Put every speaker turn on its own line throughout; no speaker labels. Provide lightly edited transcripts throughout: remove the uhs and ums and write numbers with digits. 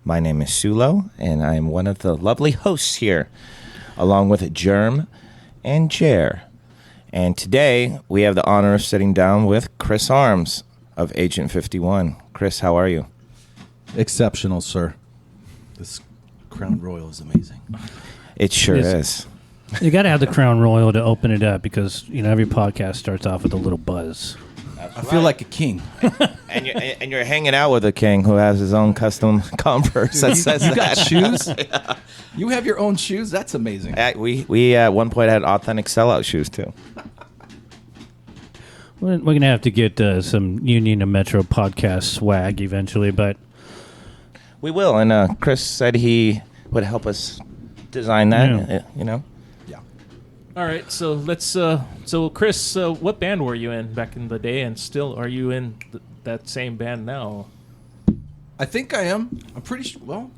My name is Sulo, and I'm one of the lovely hosts here, along with Jerm and Jer. And today, we have the honor of sitting down with Chris Arms of Agent 51. Chris, how are you?
Exceptional, sir. This Crown Royal is amazing.
It sure is.
You got to have the Crown Royal to open it up because, every podcast starts off with a little buzz.
I feel like a king.
And you're hanging out with a king who has his own custom Converse that says
you got
that.
shoes? Yeah. You have your own shoes? That's amazing.
We at one point had authentic sellout shoes, too.
We're going to have to get some Union and Metro podcast swag eventually, but...
We will, and Chris said he would help us design that,
Yeah.
All right, so let's. So Chris, what band were you in back in the day, and still are you in that same band now?
I think I am. I'm pretty sure. Well,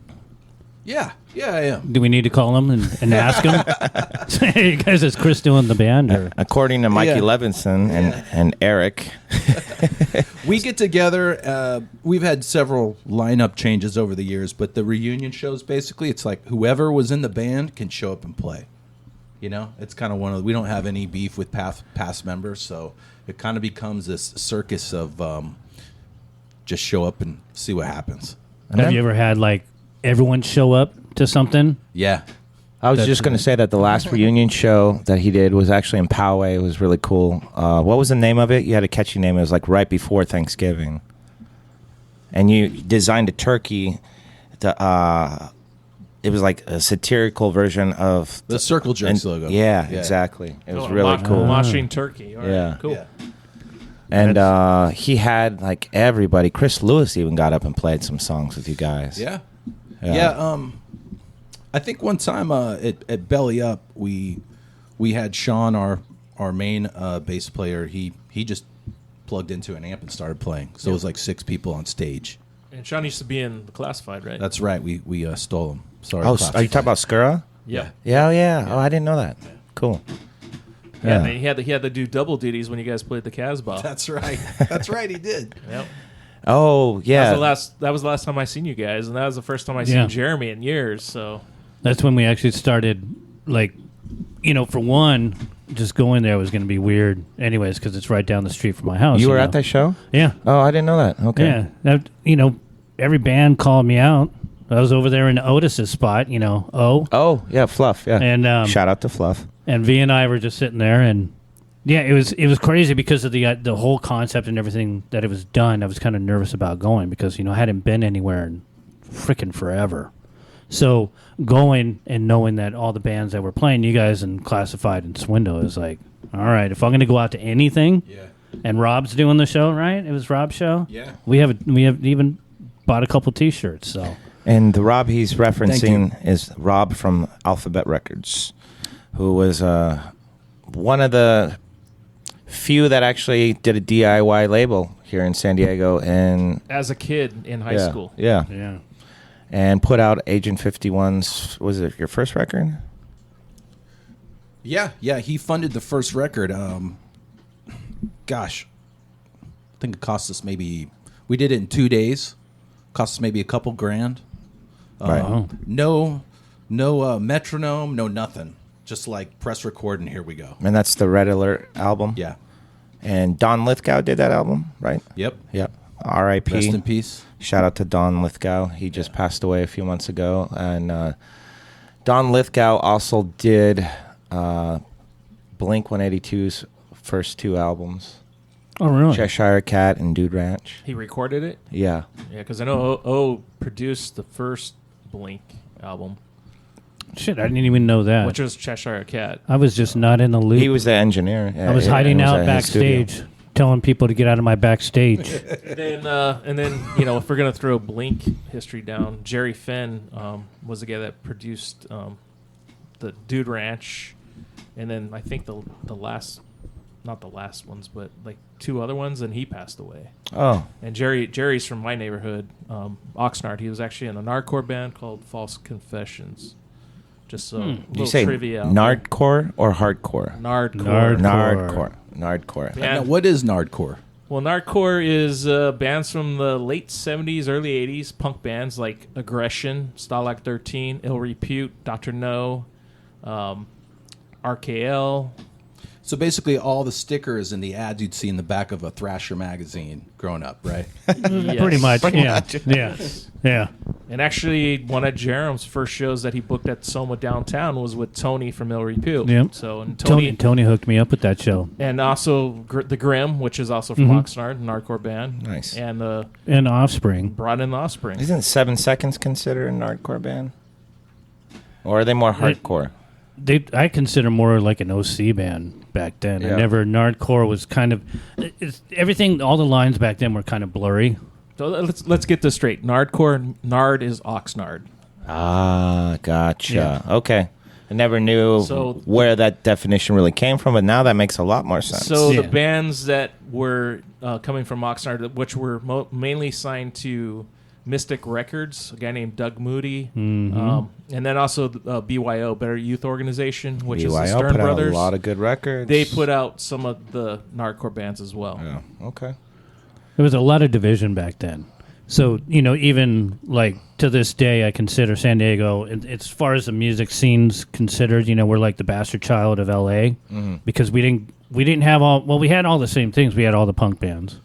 yeah, I am.
Do we need to call him and ask him? Hey, guys, is Chris doing the band? Or?
According to Mikey Levinson and Eric.
We get together. We've had several lineup changes over the years, but the reunion shows, basically, it's like whoever was in the band can show up and play. It's kind of one of we don't have any beef with past members, so it kind of becomes this circus of just show up and see what happens.
Have you ever had, everyone show up to something?
Yeah.
I was just going to say that the last reunion show that he did was actually in Poway. It was really cool. What was the name of it? You had a catchy name. It was right before Thanksgiving. And you designed a turkey to... It was like a satirical version of...
The Circle Jerks logo.
Yeah, exactly. It was really cool.
Moshing turkey. All right,
Yeah.
Cool.
Yeah.
And he had, everybody. Chris Lewis even got up and played some songs with you guys.
Yeah. I think one time at Belly Up, we had Sean, our main bass player. He just plugged into an amp and started playing. So it was like 6 people on stage.
And Sean used to be in the Classified, right?
That's right. We stole him. Sorry.
Oh, are you talking about Skura?
Yeah.
Yeah. Oh, I didn't know that. Cool.
Yeah, and he had to do double duties when you guys played the Casbah.
That's right. That's right. He did.
Yep.
Oh, yeah.
That was the last time I seen you guys, and that was the first time I seen Jeremy in years. So
That's when we actually started, for one, just going there was going to be weird anyways because it's right down the street from my house.
You were at that show?
Yeah.
Oh, I didn't know that. Okay.
Yeah. Every band called me out. I was over there in Otis's spot,
Oh, yeah, Fluff, yeah.
And
shout out to Fluff.
And V and I were just sitting there, and it was crazy because of the whole concept and everything that it was done. I was kind of nervous about going because I hadn't been anywhere in freaking forever. So going and knowing that all the bands that were playing, you guys and Classified and Swindle, is like, all right, if I'm going to go out to anything, and Rob's doing the show, right? It was Rob's show.
Yeah,
we have even bought a couple T-shirts. So.
And the Rob he's referencing is Rob from Alphabet Records, who was one of the few that actually did a DIY label here in San Diego. And
as a kid in high school.
Yeah. And put out Agent 51's, was it your first record?
Yeah, he funded the first record. Gosh, I think it cost us we did it in 2 days. Cost us maybe a couple grand.
Right.
No metronome, no nothing. Just press record and here we go.
And that's the Red Alert album?
Yeah.
And Don Lithgow did that album, right?
Yep.
R.I.P.
Rest in peace.
Shout out to Don Lithgow. He just passed away a few months ago. And Don Lithgow also did Blink 182's first 2 albums.
Oh, really?
Cheshire Cat and Dude Ranch.
He recorded it?
Yeah.
Yeah, because I know O produced the first Blink album.
Shit, I didn't even know that.
Which was Cheshire Cat.
I was just not in the loop.
He was the engineer.
I was hiding out backstage, telling people to get out of my backstage.
And then if we're gonna throw Blink history down, Jerry Finn was the guy that produced the Dude Ranch, and then I think the last, not the last ones, but 2 other ones, and he passed away.
Oh.
And Jerry's from my neighborhood, Oxnard. He was actually in an hardcore band called False Confessions. Just so
Did you say
trivia.
Nardcore or hardcore?
Nardcore.
Nardcore.
Now, what is Nardcore?
Well, Nardcore is bands from the late 70s, early 80s, punk bands like Aggression, Stalag 13, Ill Repute, Dr. No, RKL.
So basically, all the stickers and the ads you'd see in the back of a Thrasher magazine growing up, right?
Yes.
Pretty much. Yeah. Yeah. Yeah.
And actually, one of Jerem's first shows that he booked at Soma downtown was with Tony from Ill Repute.
Yep.
So, and
Tony hooked me up with that show.
and also the Grimm, which is also from Oxnard, an hardcore band.
Nice.
And
And Offspring.
brought in the Offspring.
Isn't 7 Seconds considered an hardcore band? Or are they more hardcore?
I consider more like an OC band back then.
Yeah.
Nardcore was kind of everything. All the lines back then were kind of blurry.
So let's get this straight. Nard is Oxnard.
Ah, gotcha.
Yeah.
Okay. I never knew
So-
where that definition really came from, but now that makes a lot more sense.
So
Yeah.
the bands that were coming from Oxnard, which were mainly signed to Mystic Records, a guy named Doug Moody, and then also BYO, Better Youth Organization, which is the
BYO
Stern
put
Brothers.
out a lot of good records.
They put out some of the Nardcore bands as well.
Yeah. Okay.
There was a lot of division back then. So, even like to this day, I consider San Diego, as far as the music scene's considered, we're like the bastard child of LA because we didn't have we had all the same things. We had all the punk bands.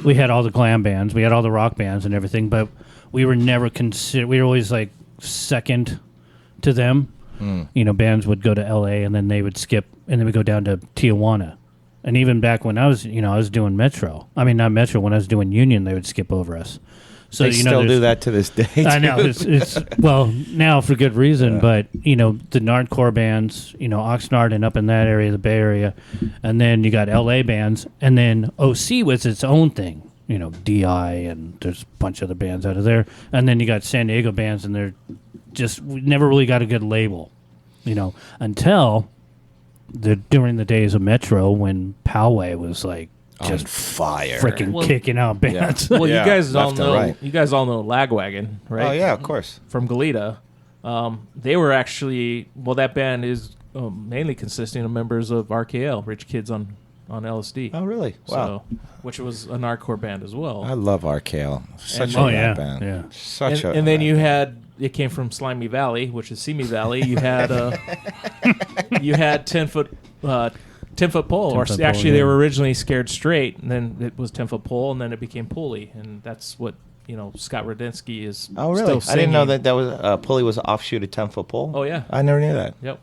We had all the glam bands. We had all the rock bands and everything, but we were never considered, we were always like second to them. Bands would go to LA and then they would skip and then we go down to Tijuana. And even back when I was doing Metro. I mean, not Metro. When I was doing Union, they would skip over us. So
They still do that to this day.
I know it's well now for good reason, but the Nardcore bands, Oxnard and up in that area, the Bay Area, and then you got LA bands, and then OC was its own thing. DI and there's a bunch of other bands out of there, and then you got San Diego bands, and they're just we never really got a good label, until during the days of Metro when Poway was like just
fire.
freaking kicking out bands.
Well,
Yeah,
you guys all
left and
know.
right.
You guys all know Lagwagon, right?
Oh, yeah, of course.
From Goleta. They were actually that band is mainly consisting of members of RKL, Rich Kids on LSD.
Oh, really? Wow.
So, which was an hardcore band as well.
I love RKL. Such
And-
a rad band.
yeah.
Such a
And then
rad
you
band.
had it came from Slimy Valley, which is Simi Valley. You had you had 10-foot 10-foot pole, or
10-foot
actually
pole,
they
yeah.
were originally Scared Straight, and then it was 10-foot pole, and then it became Pulley, and that's what Scott Radinsky is.
Oh, really?
Still
I didn't know
singing.
that was Pulley was an offshoot of 10-foot pole.
Oh yeah,
I never knew that.
yep.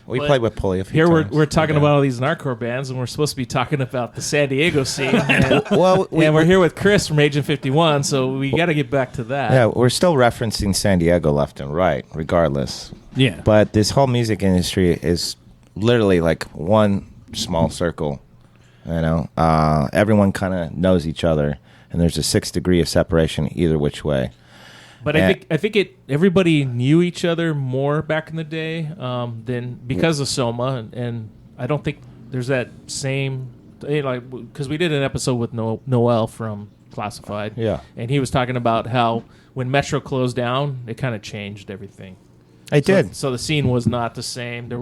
We
But
played with Pulley a few
Here
times.
we're talking
Yeah.
about all these Nardcore bands, and we're supposed to be talking about the San Diego scene. And,
Well,
and we're here with Chris from Agent 51, so we got to get back to that.
Yeah, we're still referencing San Diego left and right, regardless.
Yeah.
But this whole music industry is literally like one small circle. Everyone kind of knows each other, and there's a 6 degree of separation either which way.
But I think everybody knew each other more back in the day than because of Soma, and I don't think there's that same because we did an episode with Noel from Classified,
Yeah.
and he was talking about how when Metro closed down, it kind of changed everything.
It did.
So the scene was not the same. There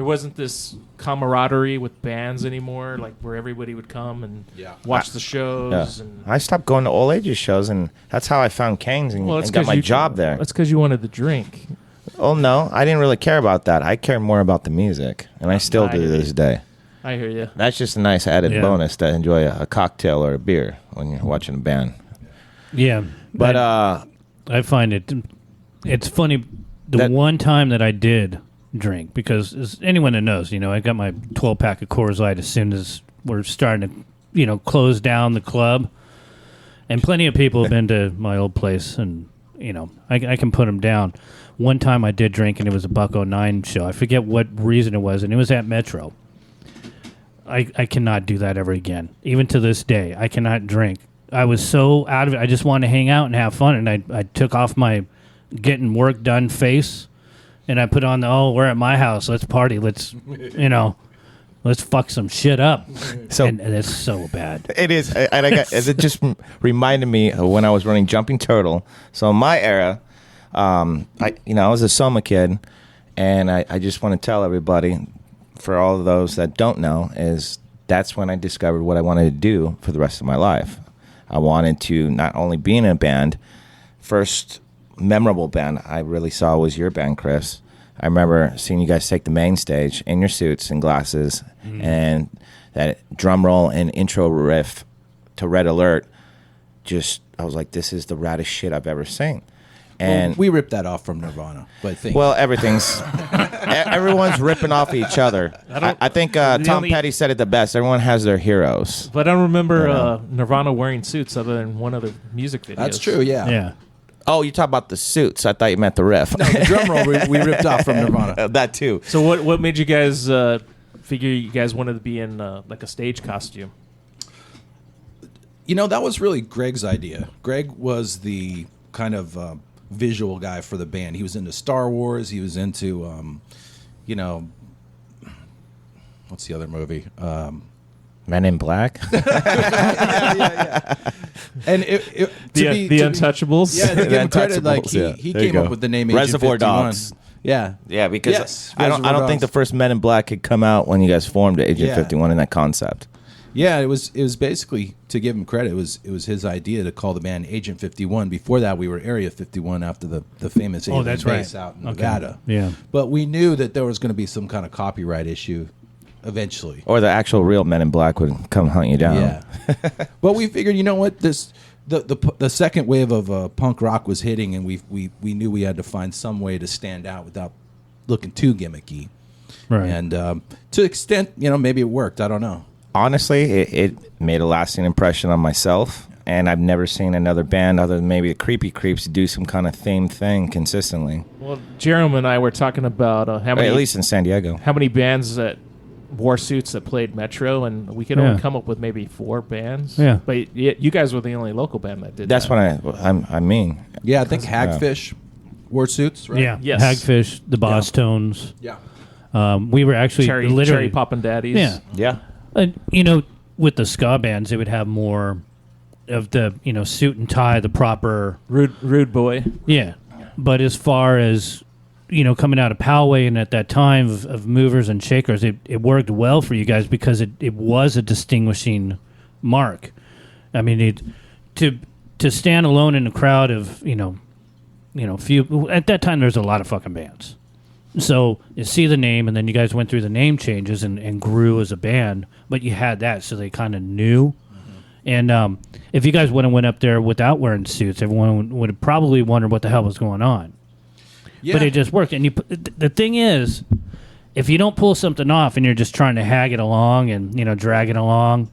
wasn't this camaraderie with bands anymore, like where everybody would come and watch the shows.
Yeah.
And
I stopped going to old ages shows, and that's how I found Cane's and,
that's
and got
'cause
my
you-
job there.
That's because you wanted the drink.
Oh, no, I didn't really care about that. I care more about the music, and I still
I
do to
hear
this day.
I hear you.
That's just a nice added
Yeah.
bonus to enjoy a cocktail or a beer when you're watching a band.
Yeah.
But
I find it's funny the
That-
one time that I did drink, because as anyone that knows, I got my 12-pack of Coors Light as soon as we're starting to, close down the club. And plenty of people have been to my old place, and, I can put them down. One time I did drink, and it was a $1.09 show. I forget what reason it was, and it was at Metro. I cannot do that ever again. Even to this day, I cannot drink. I was so out of it. I just wanted to hang out and have fun, and I took off my getting work done face, and I put on we're at my house, let's party, let's let's fuck some shit up.
So-
and it's so bad.
it is, and it just reminded me of when I was running Jumping Turtle. So in my era, I was a Soma kid, and I just want to tell everybody, for all of those that don't know, is that's when I discovered what I wanted to do for the rest of my life. I wanted to not only be in a band. First memorable band I really saw was your band, Chris. I remember seeing you guys take the main stage in your suits and glasses, and that drum roll and intro riff to Red Alert. Just, I was like, this is the raddest shit I've ever seen. And
we ripped that off from Nirvana, but
everything's everyone's ripping off each other. I think Tom Petty said it the best. Everyone has their heroes.
But I don't remember Nirvana wearing suits other than one other music video.
That's true. Yeah.
Yeah.
Oh, you talk about the suits. I thought you meant the riff.
No, the drum roll we ripped off from Nirvana.
That too.
So what made you guys figure you guys wanted to be in like a stage costume?
You know, that was really Greg's idea. Greg was the kind of visual guy for the band. He was into Star Wars. He was into, you know, what's the other movie?
Men in Black.
yeah. And
the Untouchables.
Yeah, to give him credit, like
Untouchables,
he
There you
came up
go.
with the name Agent
Reservoir
51.
Dogs.
Yeah.
Yeah, because
Yes,
I don't
Reservoir
think the
Dogs.
first Men in Black had come out when you guys formed Agent
Yeah.
51 in that concept.
Yeah, it was basically, to give him credit, it was his idea to call the band Agent 51. Before that, we were Area 51 after the famous alien
that's
base
right.
out in
Okay.
Nevada.
Yeah.
But we knew that there was going to be some kind of copyright issue eventually.
Or the actual real Men in Black would come hunt you down.
Yeah. But we figured, you know what, the second wave of punk rock was hitting, and we knew we had to find some way to stand out without looking too gimmicky.
Right.
And to the extent, you know, maybe it worked. I don't know.
Honestly, it made a lasting impression on myself, and I've never seen another band other than maybe the Creepy Creeps do some kind of themed thing consistently.
Well, Jerem and I were talking about how many,
At least in San Diego.
how many bands that wore suits that played Metro, and we could only come up with maybe 4 bands.
Yeah.
But you guys were the only local band that did
That's
that.
what I mean.
Yeah, I think Hagfish wore suits, right?
Yeah.
Yes.
Hagfish, the Boss Tones.
Yeah.
We were actually
Cherry
literally
Poppin' Daddies.
Yeah.
Yeah.
You know, with the ska bands, they would have more of the, you know, suit and tie, the proper.
Rude Boy.
Yeah. But as far as, you know, coming out of Poway and at that time of movers and shakers, it worked well for you guys because it was a distinguishing mark. I mean, to stand alone in a crowd of, you know, few. At that time, there's a lot of fucking bands. So you see the name, and then you guys went through the name changes and grew as a band, but you had that, so they kind of knew. Mm-hmm. And if you guys would have went up there without wearing suits, everyone would have probably wondered what the hell was going on.
Yeah.
But it just worked. And the thing is, if you don't pull something off and you're just trying to hag it along and, you know, drag it along,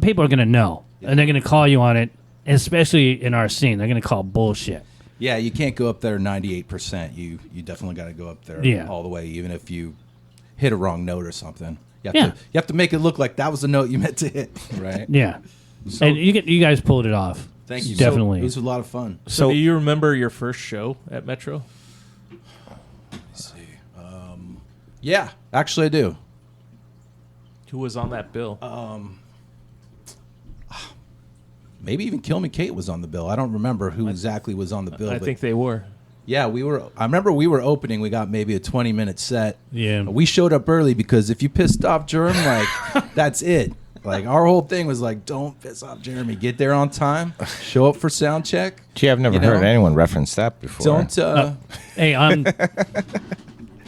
people are going to know. Yeah. And they're going to call you on it, especially in our scene. They're going to call bullshit.
Yeah, you can't go up there 98%. You definitely got to go up there all the way, even if you hit a wrong note or something. You have to make it look like that was the note you meant to hit, right?
Yeah.
So,
and you guys pulled it off.
Thank you.
Definitely.
So, it was a lot of fun.
So do you remember your first show at Metro?
Let's see. Yeah, actually I do.
Who was on that bill?
Maybe even Kill Me Kate was on the bill. I don't remember who exactly was on the bill.
I think they were.
Yeah, we were. I remember we were opening. We got maybe a 20-minute set.
Yeah.
We showed up early because if you pissed off Jerm, like that's it. Like our whole thing was like, don't piss off Jeremy. Get there on time. Show up for sound check.
Gee, I've never heard anyone reference that before.
Don't.
Hey, I'm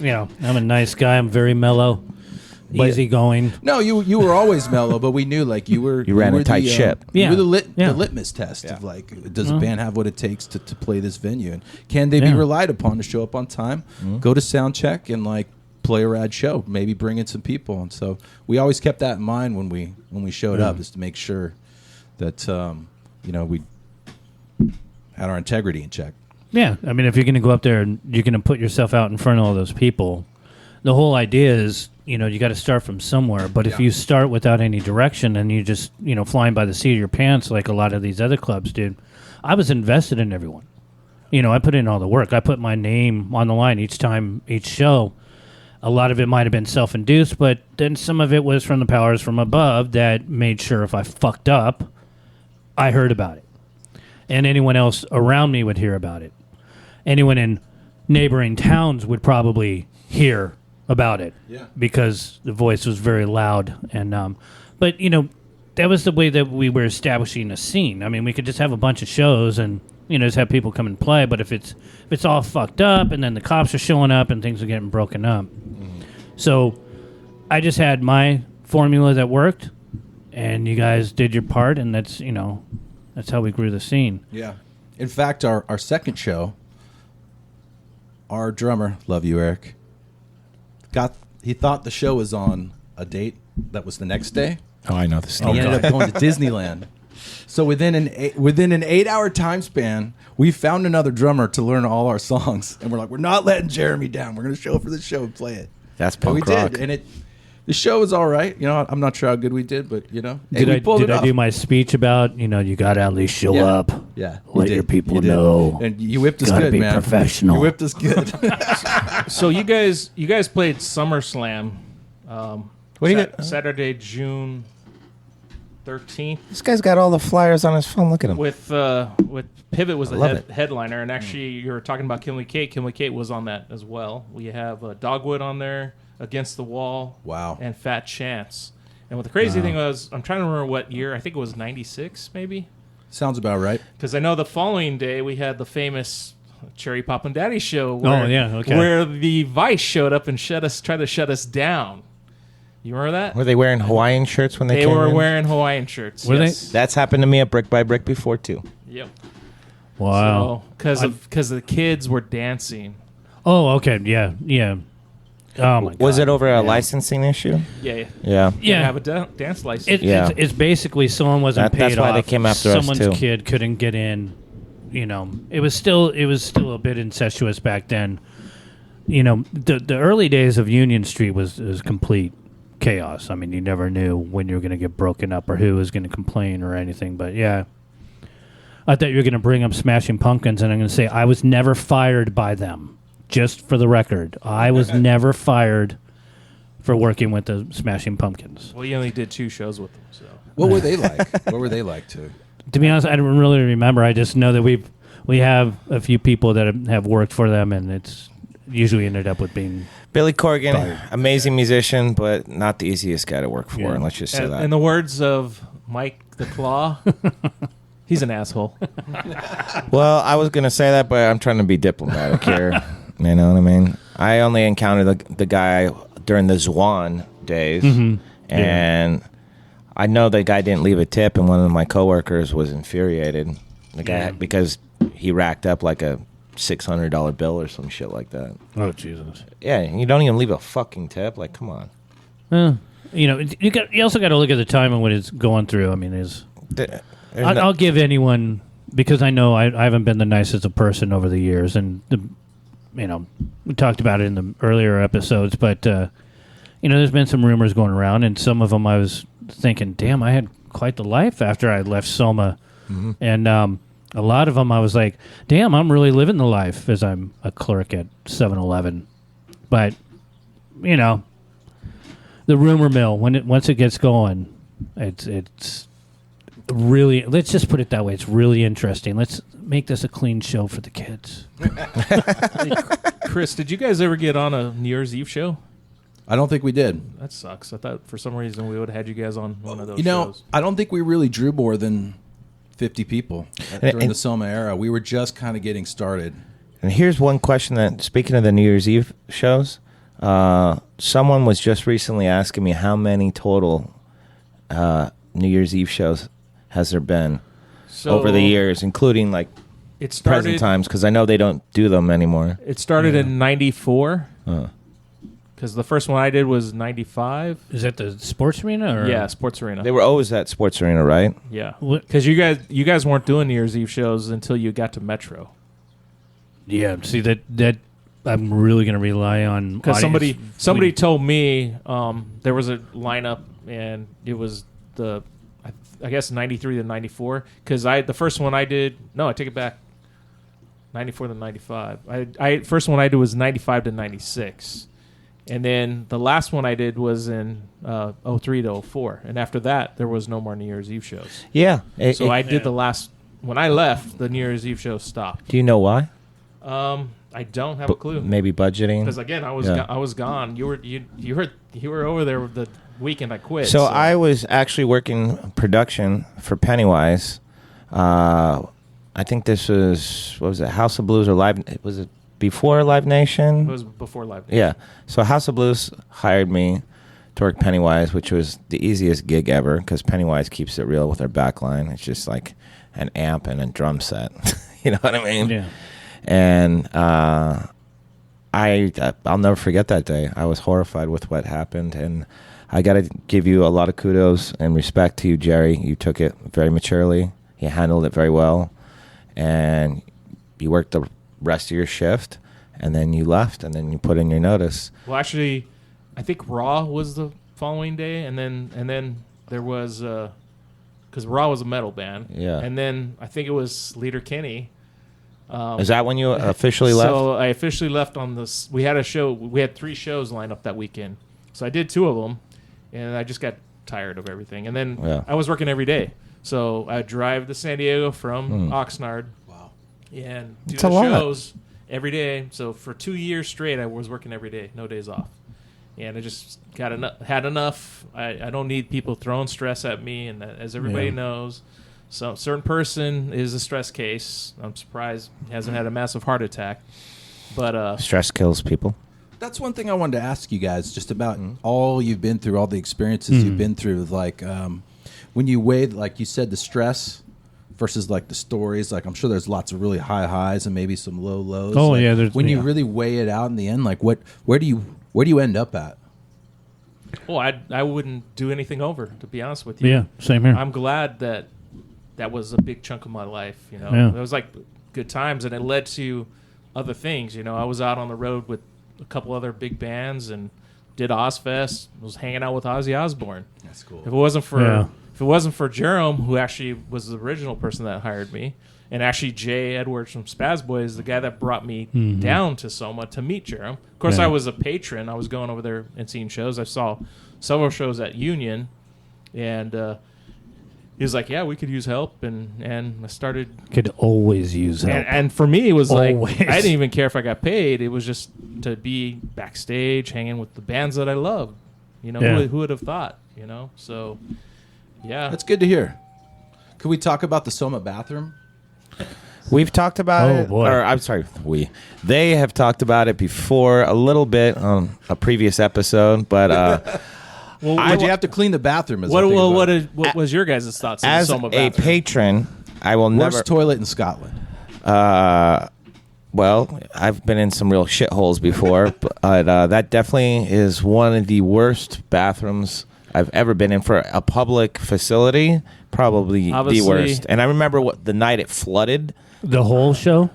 a nice guy. I'm very mellow, easygoing.
No, you were always mellow, but we knew like you were.
You ran a tight ship.
You were the
Yeah.
litmus test of like, does a band have what it takes to play this venue, and can they be relied upon to show up on time, go to sound check, and like play a rad show, maybe bring in some people. And so we always kept that in mind when we showed up, is to make sure that we had our integrity in check.
Yeah, I mean, if you're going to go up there and you're going to put yourself out in front of all those people, the whole idea is, you got to start from somewhere. But if you start without any direction and you just, flying by the seat of your pants like a lot of these other clubs did, I was invested in everyone. I put in all the work. I put my name on the line each time, each show. A lot of it might have been self-induced, but then some of it was from the powers from above that made sure if I fucked up, I heard about it. And anyone else around me would hear about it. Anyone in neighboring towns would probably hear about it because the voice was very loud. And But, you know, that was the way that we were establishing a scene. I mean, we could just have a bunch of shows and, you know, just have people come and play. But if it's all fucked up and then the cops are showing up and things are getting broken up. So I just had my formula that worked, and you guys did your part, and that's, you know, that's how we grew the scene.
Yeah. In fact, our second show, our drummer, love you, Eric, he thought the show was on a date that was the next day.
Oh, I know the
And
story.
he ended up going to Disneyland. So within an 8-hour time span, we found another drummer to learn all our songs, and we're like, we're not letting Jeremy down. We're going to show up for this show and play it.
That's
And we
punk rock.
did, and the show was all right. You know, I'm not sure how good we did, but you know,
Did
we
I
pulled it off.
do my speech about, you know, you got to at least show
Yeah.
up?
Yeah,
Let
you
your
did.
people
You did.
know.
And you whipped us
Gotta
good,
be
man.
professional.
You whipped us good.
So you guys played SummerSlam.
What do you got?
Saturday, June 13th.
This guy's got all the flyers on his phone. Look at him.
With Pivot was
I
the
love it.
headliner, and actually you were talking about Kimberly Kate. Kimberly Kate was on that as well. We have Dogwood on there, Against the Wall,
Wow.
and Fat Chance. And what the crazy thing was, I'm trying to remember what year. I think it was '96, maybe,
Sounds about right.
because I know the following day we had the famous Cherry Pop and Daddy show. Where,
yeah, okay.
Where the Vice showed up and tried to shut us down. You remember that?
Were they wearing Hawaiian shirts when they
They
came
were
in?
wearing Hawaiian shirts.
Were they?
yes.
That's happened to me at Brick by Brick before, too.
Yep.
Wow.
Because the kids were dancing.
Oh, okay. Yeah. Yeah. Oh, my God.
Was it over a licensing issue?
Yeah.
Yeah.
Yeah.
You have a dance license.
Yeah.
It's basically someone wasn't paid
That's why
off.
they came after us,
Someone's
too.
kid couldn't get in. You know, it was still a bit incestuous back then. You know, the early days of Union Street was complete chaos. I mean, you never knew when you were going to get broken up or who was going to complain or anything. But yeah, I thought you were going to bring up Smashing Pumpkins, and I'm going to say I was never fired by them. Just for the record, I was never fired for working with the Smashing Pumpkins.
Well, you only did 2 shows with them, so.
What were they like? What were they like too?
To be honest, I don't really remember. I just know that we have a few people that have worked for them, and it's usually ended up with being
Billy Corgan, amazing musician, but not the easiest guy to work for,
Yeah.
and let's just say that.
In the words of Mike the Claw, he's an asshole.
Well, I was going to say that, but I'm trying to be diplomatic here. You know what I mean? I only encountered the guy during the Zwan days, and I know the guy didn't leave a tip, and one of my coworkers was infuriated. The guy because he racked up like a $600 bill or some shit like that.
oh Jesus.
Yeah, you don't even leave a fucking tip. Like, come on.
You know, you also got to look at the time and what it's going through. I mean, I'll give anyone, because I know I haven't been the nicest of person over the years, and you know, we talked about it in the earlier episodes, but you know, there's been some rumors going around, and some of them I was thinking, damn, I had quite the life after I left Soma, and a lot of them I was like, damn, I'm really living the life as I'm a clerk at 7-Eleven. But you know, the rumor mill, once it gets going, it's really, let's just put it that way, it's really interesting. Let's make this a clean show for the kids.
Chris, did you guys ever get on a New Year's Eve show?
I don't think we did.
That sucks. I thought for some reason we would have had you guys on one of those
You know,
shows.
I don't think we really drew more than 50 people during
and-
the Soma era. We were just kind of getting started.
And here's one question that, speaking of the New Year's Eve shows, someone was just recently asking me how many total New Year's Eve shows has there been over the years, including like
It started.
present times, because I know they don't do them anymore.
It started in '94. Because the first one I did was '95.
Is that the sports arena? Or?
Yeah, Sports Arena.
They were always at Sports Arena, right?
Yeah,
What-
because you guys weren't doing New Year's Eve shows until you got to Metro.
Yeah, see that I'm really going to rely on
Because
audience.
somebody told me there was a lineup and it was I guess 93 to 94. Because the first one I did, no, I take it back, 94 to 95. First one I did was 95 to 96. And then the last one I did was in 03 to 04. And after that, there was no more New Year's Eve shows.
Yeah.
So I did the last, when I left, the New Year's Eve show stopped.
Do you know why?
I don't have a clue.
Maybe budgeting.
Because again, I was gone. You were over there the weekend I quit.
So I was actually working production for Pennywise. I think this was, what was it, House of Blues or Live? Was it before Live Nation?
It was before Live Nation.
Yeah. So House of Blues hired me to work Pennywise, which was the easiest gig ever because Pennywise keeps it real with their backline. It's just like an amp and a drum set. You know what I mean?
Yeah.
And I'll never forget that day. I was horrified with what happened, and I got to give you a lot of kudos and respect to you, Jerry. You took it very maturely. You handled it very well, and you worked the rest of your shift, and then you left, and then you put in your notice.
Well, actually, I think Raw was the following day, and then there was because Raw was a metal band.
Yeah.
And then I think it was Leader Kenny.
Is that when you officially left?
So I officially left on this. We had a show. We had 3 shows lined up that weekend. So I did 2 of them, and I just got tired of everything. And then I was working every day. So I drive to San Diego from Oxnard.
Wow.
And do
It's
the
a lot.
shows every day. So for 2 years straight, I was working every day, no days off. And I just had enough. I don't need people throwing stress at me. And as everybody knows, so certain person is a stress case. I'm surprised he hasn't had a massive heart attack. But
Stress kills people.
That's one thing I wanted to ask you guys, just about all you've been through, all the experiences you've been through. Like, when you weighed, like you said, the stress versus like the stories. Like, I'm sure there's lots of really high highs and maybe some low lows.
Oh,
like,
yeah,
when you really weigh it out in the end, like where do you end up at?
well, I wouldn't do anything over, to be honest with you.
Yeah, same here.
I'm glad that was a big chunk of my life. You know,
Yeah.
it was like good times, and it led to other things. You know, I was out on the road with a couple other big bands and did Ozfest. Was hanging out with Ozzy Osbourne.
That's cool.
If it wasn't for Jerome, who actually was the original person that hired me, and actually Jay Edwards from Spaz Boys, the guy that brought me down to Soma to meet Jerome. Of course, I was a patron. I was going over there and seeing shows. I saw several shows at Union, and he was like, "Yeah, we could use help," and I started.
Could always use help.
And for me, it was
Always.
like I didn't even care if I got paid. It was just to be backstage, hanging with the bands that I love. You know, who would have thought? You know, so yeah,
That's good to hear. Could we talk about the Soma bathroom?
We've talked about it.
Boy.
Or I'm sorry, they have talked about it before a little bit on a previous episode, but
Well,
Did you have to clean the bathroom?
what was your guys' thoughts on the
as
Soma
a
bathroom?
patron, I will never.
Worst toilet in Scotland.
Well, I've been in some real shitholes before, but that definitely is one of the worst bathrooms I've ever been in for a public facility. Probably
Obviously.
the worst. And I remember the night it flooded.
The whole show?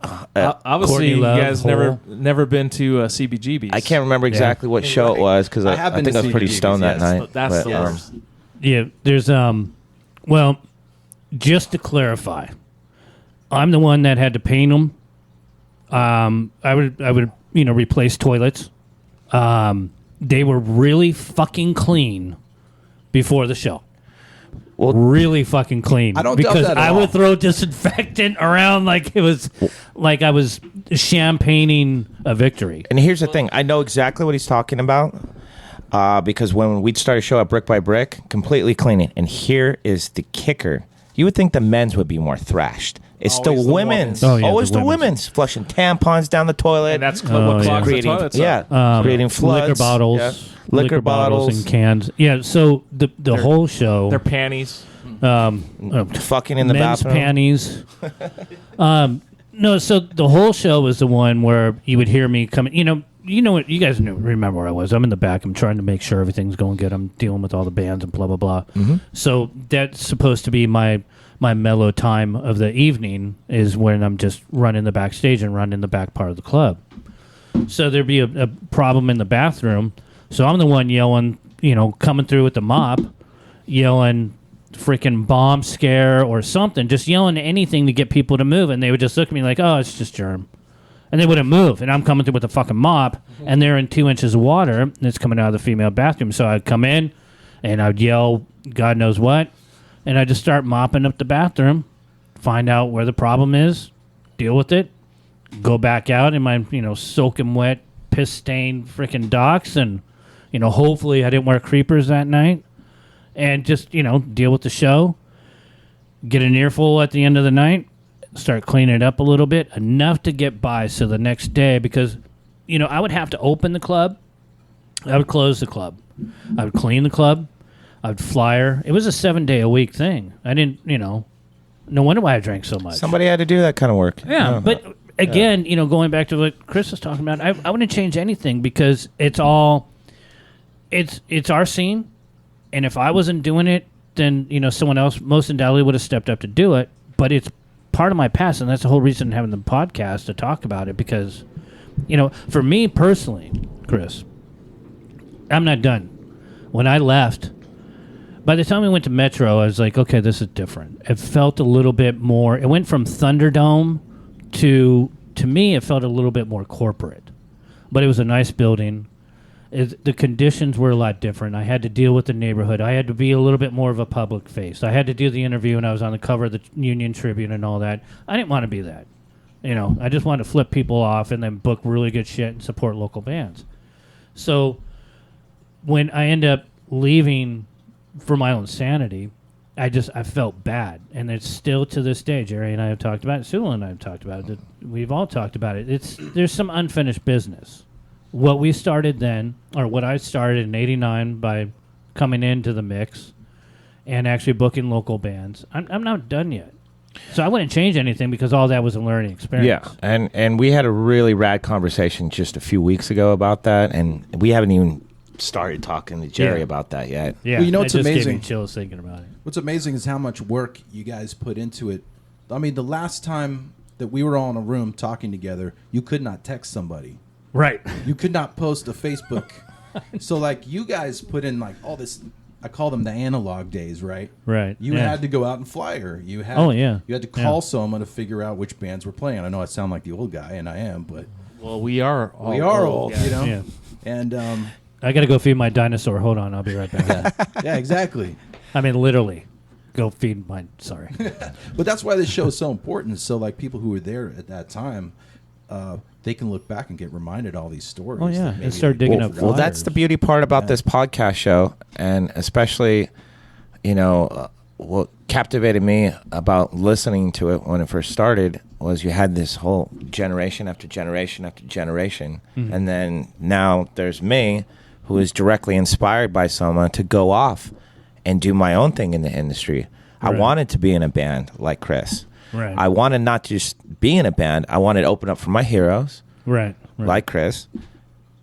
Obviously,
Courtney
you
Love,
guys never been to CBGB's.
I can't remember exactly what show it was because
I
I
have been
think
to
I was pretty
CBGB's,
stoned that
yes.
night.
That's
But,
the worst.
Yeah, there's well, just to clarify, I'm the one that had to paint them. I would replace toilets. They were really fucking clean before the show.
Well,
Really fucking clean.
I don't doubt
because
that at
I
all.
would throw disinfectant around like it was like I was champagning a victory.
And here's the thing. I know exactly what he's talking about because when we'd start a show at Brick by Brick, completely cleaning. And here is the kicker. You would think the men's would be more thrashed. It's
Always
the
the
women's.
women's.
Oh, yeah,
Always
the
the
women's.
women's. Flushing tampons down the toilet.
And that's what
yeah.
clogs the
creating,
toilets
yeah,
up.
creating floods.
Liquor bottles.
Yeah. Liquor bottles.
and cans. Yeah, so the whole show.
Their panties.
Fucking in the
men's
bathroom.
panties. No, so the whole show was the one where you would hear me coming. You know what? You guys remember where I was. I'm in the back. I'm trying to make sure everything's going good. I'm dealing with all the bands and blah blah blah. So that's supposed to be my mellow time of the evening is when I'm just running the backstage and running the back part of the club. So there'd be a problem in the bathroom. So I'm the one yelling, coming through with the mop, yelling freaking bomb scare or something, just yelling anything to get people to move. And they would just look at me like, oh, it's just Jerm. And they wouldn't move. And I'm coming through with a fucking mop, and they're in 2 inches of water, and it's coming out of the female bathroom. So I'd come in, and I'd yell God knows what, and I'd just start mopping up the bathroom, find out where the problem is, deal with it, go back out in my, soaking wet, piss-stained freaking docks, and, hopefully I didn't wear creepers that night, and just, deal with the show, get an earful at the end of the night, start cleaning it up a little bit, enough to get by so the next day, because, I would have to open the club, I would close the club, I would clean the club, I would flyer. It was a 7-day-a-week thing. I didn't, no wonder why I drank so much.
Somebody had to do that kind of work.
Yeah, but again, going back to what Chris was talking about, I wouldn't change anything because it's our scene, and if I wasn't doing it, then someone else most undoubtedly would have stepped up to do it. But it's part of my past, and that's the whole reason having the podcast to talk about it. Because, for me personally, Chris, I'm not done. When I left, by the time we went to Metro, I was like, okay, this is different. It felt a little bit more. It went from Thunderdome to me, it felt a little bit more corporate. But it was a nice building. The conditions were a lot different. I had to deal with the neighborhood. I had to be a little bit more of a public face. I had to do the interview, and I was on the cover of the Union Tribune and all that. I didn't want to be that. I just wanted to flip people off and then book really good shit and support local bands. So when I end up leaving for my own sanity, I felt bad. And it's still to this day, Jerry and I have talked about it, Sulo and I have talked about it, we've all talked about it. There's some unfinished business. What we started then, or what I started in 89 by coming into the mix and actually booking local bands, I'm not done yet. So I wouldn't change anything because all that was a learning experience.
Yeah, and we had a really rad conversation just a few weeks ago about that, and we haven't even started talking to Jerry about that yet.
Yeah,
well, what's
it just
amazing?
Gave me chills thinking about it.
What's amazing is how much work you guys put into it. I mean, the last time that we were all in a room talking together, you could not text somebody.
Right.
You could not post a Facebook. So, like, you guys put in, like, all this, I call them the analog days, right?
Right.
You had to go out and flyer. You had, You had to call someone to figure out which bands were playing. I know I sound like the old guy, and I am, but...
Well, we are all
old,
yeah.
Yeah.
And,
I got to go feed my dinosaur. Hold on. I'll be right back.
yeah, exactly.
I mean, literally. Go feed mine. Sorry.
But that's why this show is so important. So, like, people who were there at that time, they can look back and get reminded all these stories.
Oh, yeah. And start digging up
Well, that's the beauty part about this podcast show, and especially, what captivated me about listening to it when it first started was you had this whole generation after generation after generation, and then now there's me, who is directly inspired by someone to go off and do my own thing in the industry. Right. I wanted to be in a band like Chris.
Right.
I wanted not just be in a band. I wanted to open up for my heroes,
right.
like Chris,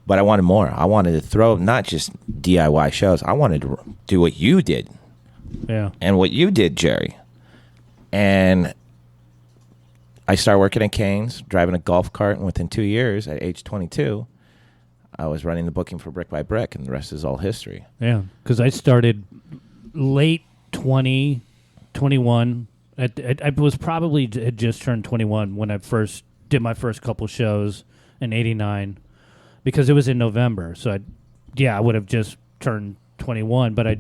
but I wanted more. I wanted to throw not just DIY shows. I wanted to do what you did.
Yeah.
And what you did, Jerry. And I started working at Kane's, driving a golf cart, and within 2 years, at age 22, I was running the booking for Brick by Brick, and the rest is all history.
Yeah, because I started late 20, 21. I was probably had just turned 21 when I first did my first couple shows in 89, because it was in November. So I would have just turned 21, but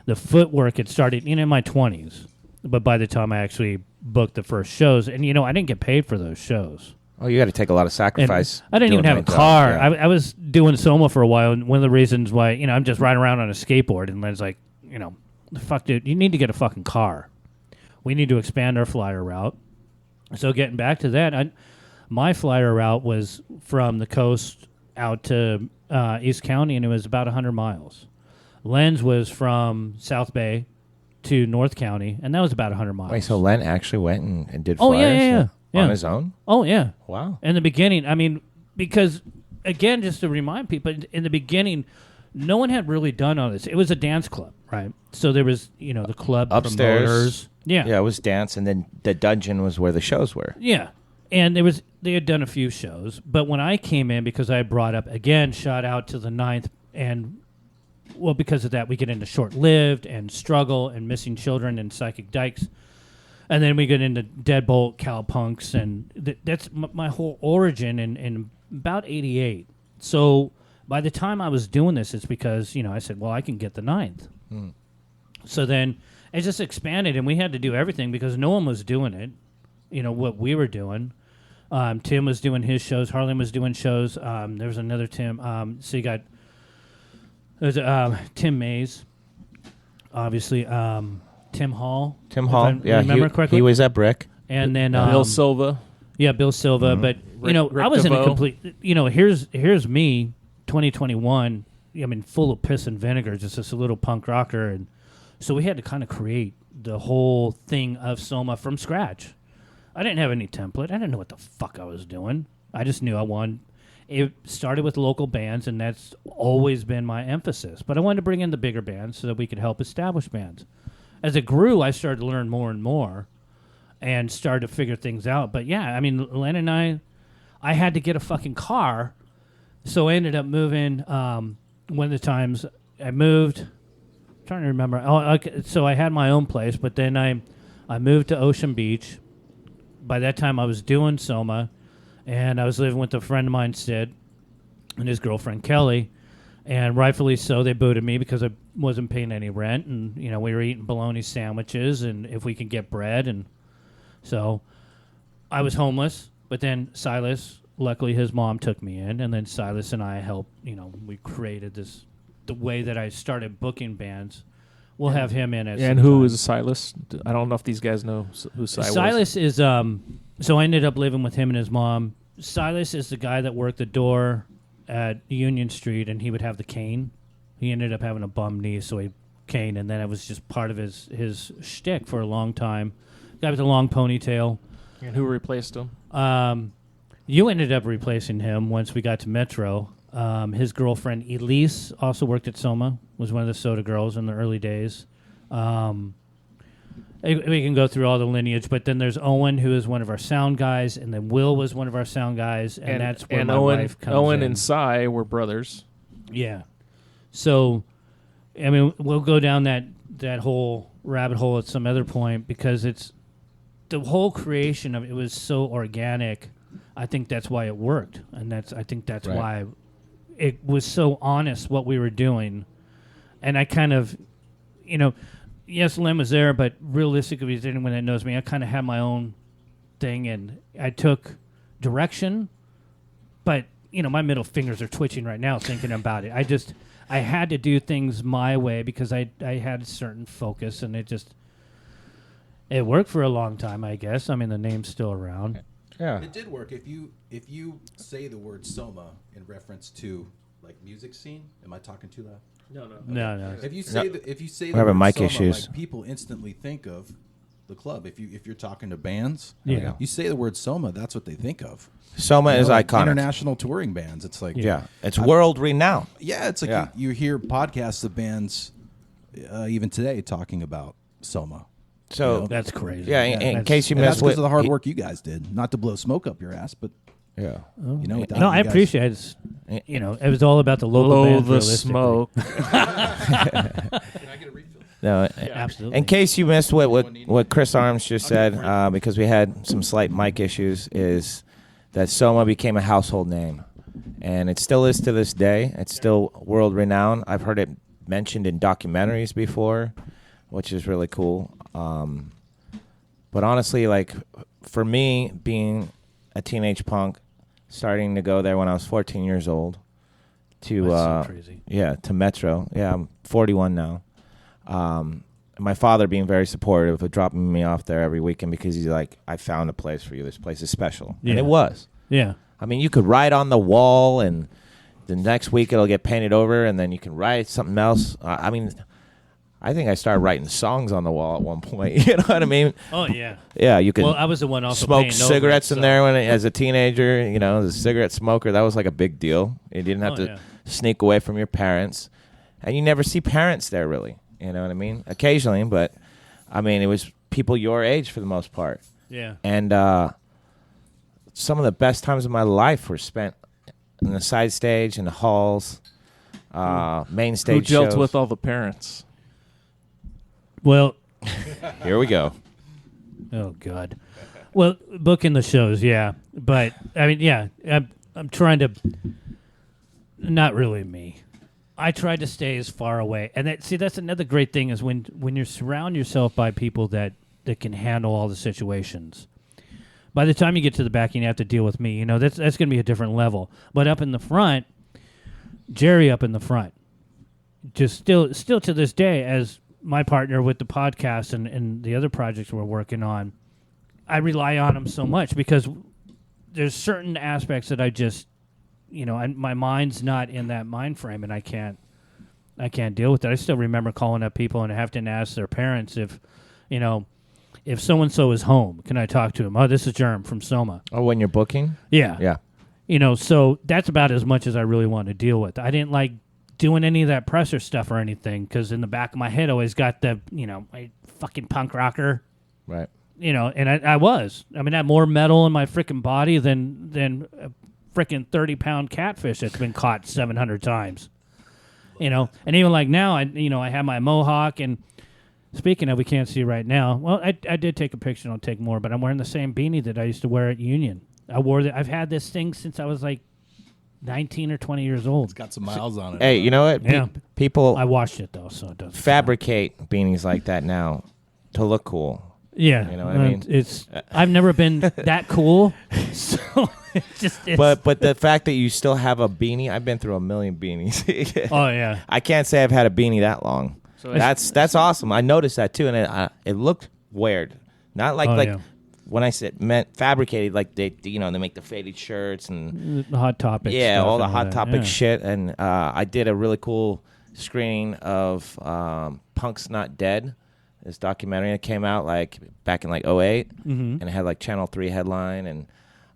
the footwork had started in my 20s. But by the time I actually booked the first shows, and I didn't get paid for those shows.
Oh, you got to take a lot of sacrifice.
And I didn't even have a car.
Yeah.
I was doing Soma for a while, and one of the reasons why, I'm just riding around on a skateboard, and Len's like, the fuck, dude, you need to get a fucking car. We need to expand our flyer route. So getting back to that, my flyer route was from the coast out to East County, and it was about 100 miles. Len's was from South Bay to North County, and that was about 100 miles.
Wait, so Len actually went and did flyers on his own?
Oh, yeah.
Wow.
In the beginning, because, again, just to remind people, in the beginning, no one had really done all this. It was a dance club, right? So there was, the club
upstairs.
promoters. Yeah.
Yeah, it was dance, and then the dungeon was where the shows were.
Yeah. And they had done a few shows. But when I came in, because I brought up, again, shout out to the 9th, and, well, because of that, we get into Short-Lived and Struggle and Missing Children and Psychic Dykes. And then we get into Deadbolt, Cowpunks, and that's my whole origin in about 88. So by the time I was doing this, it's because, I said, well, I can get the 9th. So then it just expanded, and we had to do everything because no one was doing it, what we were doing. Tim was doing his shows. Harlan was doing shows. There was another Tim. So you got there's Tim Mays, obviously. Tim Hall.
Tim Hall.
Yeah, remember correctly.
He was at Brick.
And then
Bill Silva.
Yeah, Bill Silva.
Mm-hmm.
But
Rick
I was in a
DeVoe.
complete. Here's me, 2021. I mean, full of piss and vinegar, just this little punk rocker, and so we had to kind of create the whole thing of Soma from scratch. I didn't have any template. I didn't know what the fuck I was doing. I just knew I wanted. It started with local bands, and that's always been my emphasis. But I wanted to bring in the bigger bands so that we could help establish bands. As it grew, I started to learn more and more and started to figure things out. But yeah, I mean, Len and I had to get a fucking car, so I ended up moving. One of the times I moved, I'm trying to remember. So I had my own place, but then I moved to Ocean Beach. By that time, I was doing Soma, and I was living with a friend of mine, Sid, and his girlfriend, Kelly. And rightfully so, they booted me because I wasn't paying any rent, and we were eating bologna sandwiches, and if we could get bread, and so I was homeless. But then Silas, luckily, his mom took me in, and then Silas and I helped. We created the way that I started booking bands. We'll have him in at.
And who is Silas? I don't know if these guys know who Silas.
Silas is. So I ended up living with him and his mom. Silas is the guy that worked the door at Union Street, and he would have the cane. He ended up having a bum knee, so he cane, and then it was just part of his shtick for a long time. Guy with a long ponytail.
And who replaced him?
You ended up replacing him once we got to Metro. His girlfriend Elise also worked at Soma, was one of the soda girls in the early days. We can go through all the lineage, but then there's Owen, who is one of our sound guys, and then Will was one of our sound guys, and that's where my wife comes in.
Owen and Cy were brothers.
Yeah. So, I mean, we'll go down that whole rabbit hole at some other point, because it's the whole creation of it was so organic. I think that's why it worked, and I think that's
Right.
why it was so honest what we were doing. And I kind of, yes, Len was there, but realistically, if anyone that knows me, I kind of had my own thing, and I took direction, but my middle fingers are twitching right now thinking about it. I had to do things my way because I had a certain focus, and it worked for a long time, I guess. I mean, the name's still around.
Yeah.
It did work. If you say the word Soma in reference to like music scene, am I talking too loud?
No.
If you say
No.
if you say
We're
the
having
word
mic
Soma,
issues.
like, people instantly think of the club. If you're talking to bands,
Yeah.
you say the word Soma, that's what they think of.
Soma is
Like
iconic.
international touring bands. It's like
Yeah, it's world renowned.
yeah, it's like
Yeah.
You hear podcasts of bands even today talking about Soma.
So
That's crazy.
yeah, in
That's-
case you
And that's
missed
because
what
of the hard work you guys did. Not to blow smoke up your ass, but
Yeah.
without
No,
you
I
guys-
appreciate it. It was all about the local
Blow
bands,
the
realistically.
smoke.
No,
Absolutely.
in case you missed what Chris Arms just said, because we had some slight mic issues, is that Soma became a household name, and it still is to this day. It's still world renowned. I've heard it mentioned in documentaries before, which is really cool. But honestly, like for me, being a teenage punk, starting to go there when I was 14 years old, to
That's so crazy.
to Metro. Yeah, I'm 41 now. My father being very supportive of dropping me off there every weekend because he's like, I found a place for you. This place is special.
Yeah.
And it was.
Yeah.
I mean, you could write on the wall, and the next week it'll get painted over, and then you can write something else. I mean, I think I started writing songs on the wall at one point. You know what I mean?
Oh, yeah.
Yeah, you could
Well, I was the one also
smoke
painting over
cigarettes
it,
in
so-
there as a teenager. As a cigarette smoker, that was like a big deal. You didn't have
Oh,
to
yeah.
sneak away from your parents, and you never see parents there really. You know what I mean? Occasionally, but I mean, it was people your age for the most part.
Yeah.
And some of the best times of my life were spent in the side stage, in the halls, main
Who
stage
dealt
shows.
with all the parents?
Well,
Here we go.
oh, God. Well, booking the shows, yeah. But, I mean, yeah, I'm trying to... Not really me. I tried to stay as far away. And that's another great thing is when you surround yourself by people that can handle all the situations. By the time you get to the back, you have to deal with me. You know, that's going to be a different level. But up in the front, Jerry up in the front, just still to this day, as my partner with the podcast and the other projects we're working on, I rely on him so much because there's certain aspects that I just, you know, my mind's not in that mind frame, and I can't deal with it. I still remember calling up people and having to ask their parents if, you know, if so-and-so is home, can I talk to him? Oh, this is Jerm from Soma.
Oh, when you're booking?
Yeah.
Yeah.
You know, so that's about as much as I really want to deal with. I didn't like doing any of that presser stuff or anything because in the back of my head I always got the, you know, my fucking punk rocker.
Right.
You know, and I was. I mean, I had more metal in my freaking body than a freaking 30-pound catfish that's been caught 700 times. You know, and even like now, I have my mohawk, and speaking of, we can't see right now. Well, I did take a picture, and I'll take more, but I'm wearing the same beanie that I used to wear at Union. I've had this thing since I was like 19 or 20 years old.
It's got some miles on it.
Hey, you know what?
Yeah.
People
I washed it, though, so it doesn't
fabricate beanies like that now to look cool.
Yeah,
You know what I mean?
I've never been that cool, so it's
But the fact that you still have a beanie, I've been through a million beanies.
oh yeah,
I can't say I've had a beanie that long.
So
That's awesome. I noticed that too, and it looked weird. Not like
Oh, yeah.
when I said meant fabricated, like they make the faded shirts and
the Hot Topic.
yeah,
stuff
all the
and
hot
that,
topic
yeah.
shit. And I did a really cool screening of Punk's Not Dead. This documentary that came out like back in like 08, and it had like Channel 3 headline, and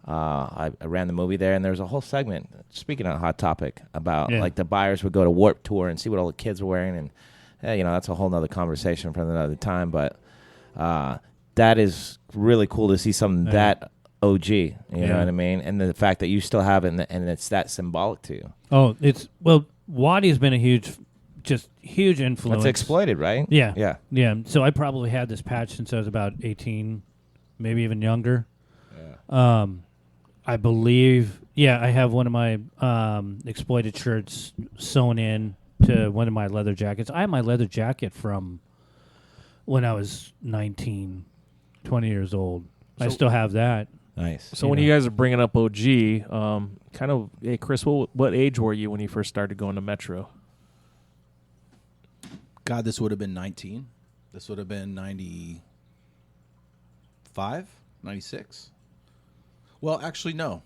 I ran the movie there, and there was a whole segment, speaking of Hot Topic, about like the buyers would go to Warped Tour and see what all the kids were wearing, and you know, that's a whole nother conversation for another time, but that is really cool to see something that OG, you know what I mean? And the fact that you still have it, and it's that symbolic to you.
Oh, Waddy's been a huge influence.
It's exploited, right?
Yeah.
Yeah.
Yeah. So I probably had this patch since I was about 18, maybe even younger. Yeah. I believe, I have one of my exploited shirts sewn in to one of my leather jackets. I have my leather jacket from when I was 19, 20 years old. I still have that.
Nice.
So when you guys are bringing up OG, hey, Chris, what age were you when you first started going to Metro?
God, this would have been 19. This would have been 95, 96. Well, actually, no.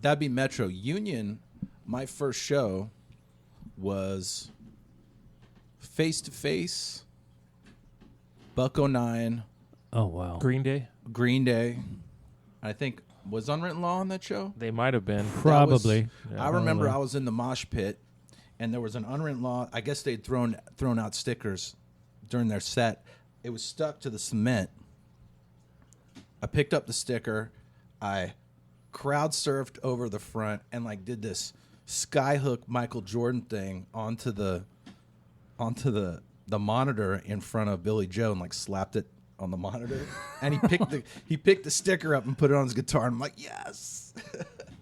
That'd be Metro. Union, my first show was Face to Face, Buck 09,
Oh, wow.
Green Day?
Green Day. I think, was Unwritten Law on that show?
They might have been.
Probably.
I remember I was in the mosh pit, and there was an Unwritten Law. I guess they'd thrown out stickers during their set. It was stuck to the cement. I picked up the sticker. I crowd surfed over the front and like did this skyhook Michael Jordan thing onto the monitor in front of Billy Joe and like slapped it on the monitor. And he picked the sticker up and put it on his guitar. And I'm like, yes.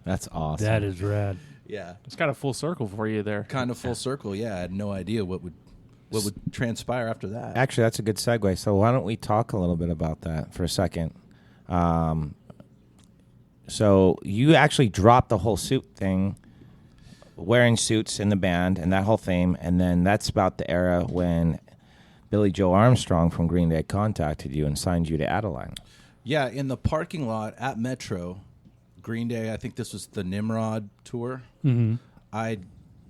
That's awesome.
That is rad.
Yeah.
It's kind of full circle for you there.
Kind of full circle. Yeah. I had no idea what would transpire after that.
Actually, that's a good segue. So why don't we talk a little bit about that for a second? So you actually dropped the whole suit thing, wearing suits in the band and that whole theme, and then that's about the era when Billy Joe Armstrong from Green Day contacted you and signed you to Adeline.
Yeah, in the parking lot at Metro, Green Day, I think this was the Nimrod tour.
Mm-hmm.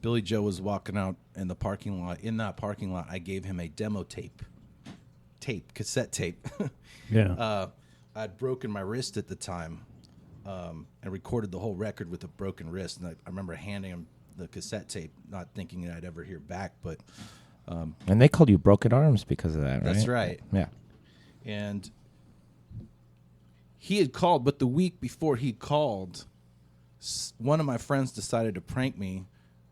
Billy Joe was walking out in the parking lot. In that parking lot, I gave him a demo cassette tape.
Yeah.
I'd broken my wrist at the time and recorded the whole record with a broken wrist. And I remember handing him the cassette tape, not thinking that I'd ever hear back. But
and they called you Broken Arms because of that, right?
That's right.
Yeah.
And he had called, but the week before he called, one of my friends decided to prank me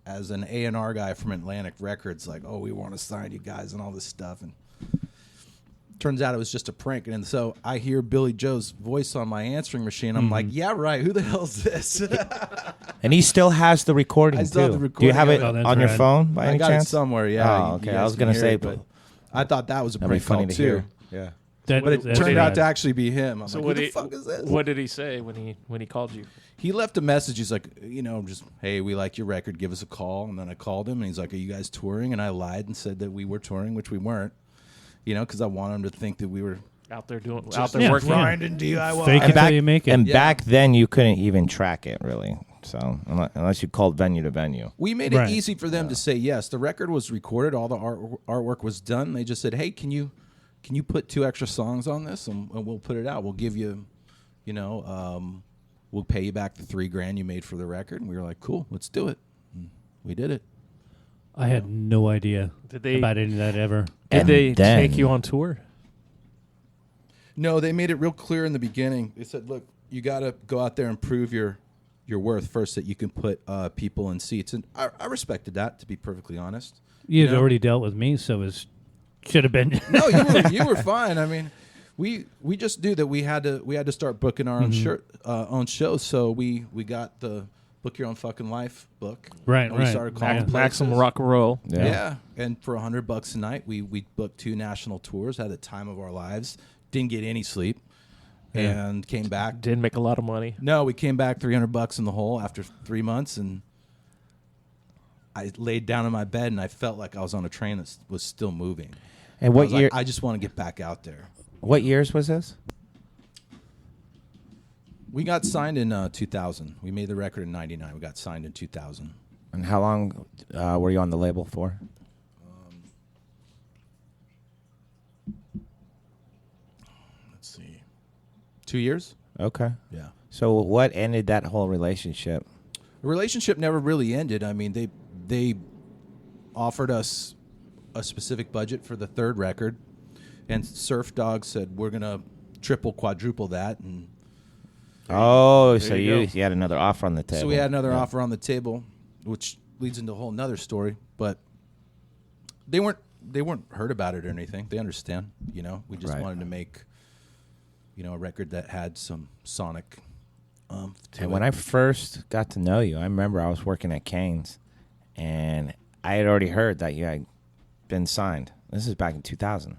as an A&R guy from Atlantic Records, like, oh, we want to sign you guys and all this stuff. And turns out it was just a prank. And so I hear Billy Joe's voice on my answering machine. I'm like, yeah, right. Who the hell is this?
And he still has the recording,
I still have
too.
the
Do you
recording
have it
of it. Oh,
on your
that's
phone by
I
any
got
chance?
it somewhere, yeah.
Oh,
You
okay.
guys
I was
can
going to
hear
say,
it, but I thought that was a
that'd be
prank call,
funny to
too.
hear. Yeah.
That,
But it
that's
turned
rad.
out to actually be him. I'm
So
like,
what
who the
did
fuck is this?
What did he say when he called you?
He left a message. He's like, just, hey, we like your record. Give us a call. And then I called him, and he's like, are you guys touring? And I lied and said that we were touring, which we weren't. Because I want him to think that we were
Out there working.
grinding DIY.
Fake it till you make it.
And
Yeah.
back then, you couldn't even track it, really. So unless you called venue to venue.
We made it
Right.
easy for them to say yes. The record was recorded. All the artwork was done. They just said, hey, can you put 2 extra songs on this, and we'll put it out. We'll give you, we'll pay you back the $3,000 you made for the record. And we were like, cool, let's do it. And we did it.
I had no idea about any of that ever.
Did
And
they
then-
take you on tour?
No, they made it real clear in the beginning. They said, look, you got to go out there and prove your worth first, that you can put people in seats. And I respected that, to be perfectly honest.
You'd
know?
already dealt with me, so it should have been.
No, you were fine. I mean, we just knew that we had to start booking our own shows. So we got the Book Your Own Fucking Life book.
Right,
and we
right.
started calling places.
Maximum Rock and Roll.
Yeah. And for $100 a night, we booked 2 national tours, had the time of our lives, didn't get any sleep, and came back.
Didn't make a lot of money.
No, we came back $300 in the hole after 3 months, and I laid down in my bed and I felt like I was on a train that was still moving.
And
I
what
was
year?
like, I just want to get back out there.
What years was this?
We got signed in 2000. We made the record in '99. We got signed in 2000.
And how long were you on the label for?
Let's see, 2 years.
Okay.
Yeah.
So what ended that whole relationship?
The relationship never really ended. I mean, they offered us a specific budget for the 3rd record, and Surf Dog said, we're gonna triple, quadruple that, and
Oh, so
you go.
you had another offer on the table.
so we had another
Yeah.
offer on the table, which leads into a whole nother story. But they weren't hurt about it or anything. They understand. We just
Right.
wanted to make a record that had some sonic. To
And when
it.
I first got to know you, I remember I was working at Kane's, and I had already heard that you had been signed. This is back in 2000.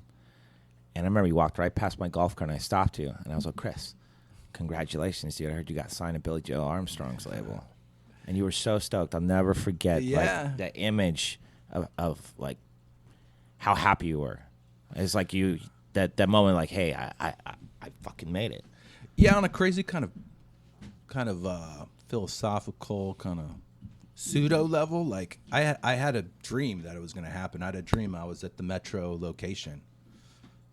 And I remember you walked right past my golf cart, and I stopped you, and I was like, Chris, congratulations, dude. I heard you got signed to Billy Joe Armstrong's label. And you were so stoked. I'll never forget
Yeah.
like, the image of like how happy you were. It's like you, that moment, like, hey, I fucking made it.
Yeah, on a crazy kind of philosophical kind of pseudo level. Like I had a dream that it was going to happen. I had a dream I was at the Metro location,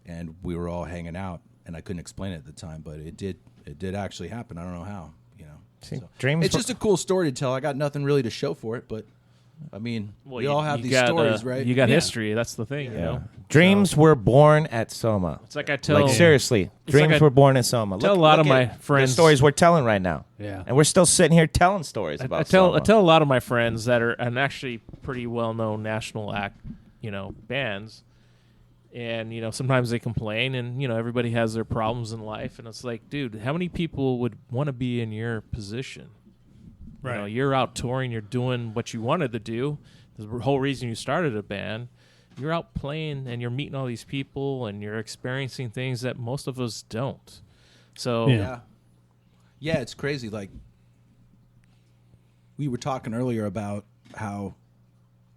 and we were all hanging out, and I couldn't explain it at the time, but it did actually happen. I don't know how.
See,
So,
dreams
it's just a cool story to tell. I got nothing really to show for it, but I mean, we all have
you
these
got,
stories, right?
You got
Yeah.
history. That's the thing, you know.
Dreams were born at Soma.
It's like I tell.
Like seriously, dreams
like I
were born at Soma.
tell a lot of
at
my
the
friends-
stories we're telling right now.
Yeah.
And we're still sitting here telling stories about
I
Soma.
tell a lot of my friends that are and actually pretty well known national bands, and sometimes they complain, and everybody has their problems in life, and it's like, dude, how many people would want to be in your position?
Right.
You're out touring, you're doing what you wanted to do. The whole reason you started a band, you're out playing and you're meeting all these people and you're experiencing things that most of us don't. So
Yeah.
Yeah, it's crazy. Like we were talking earlier about how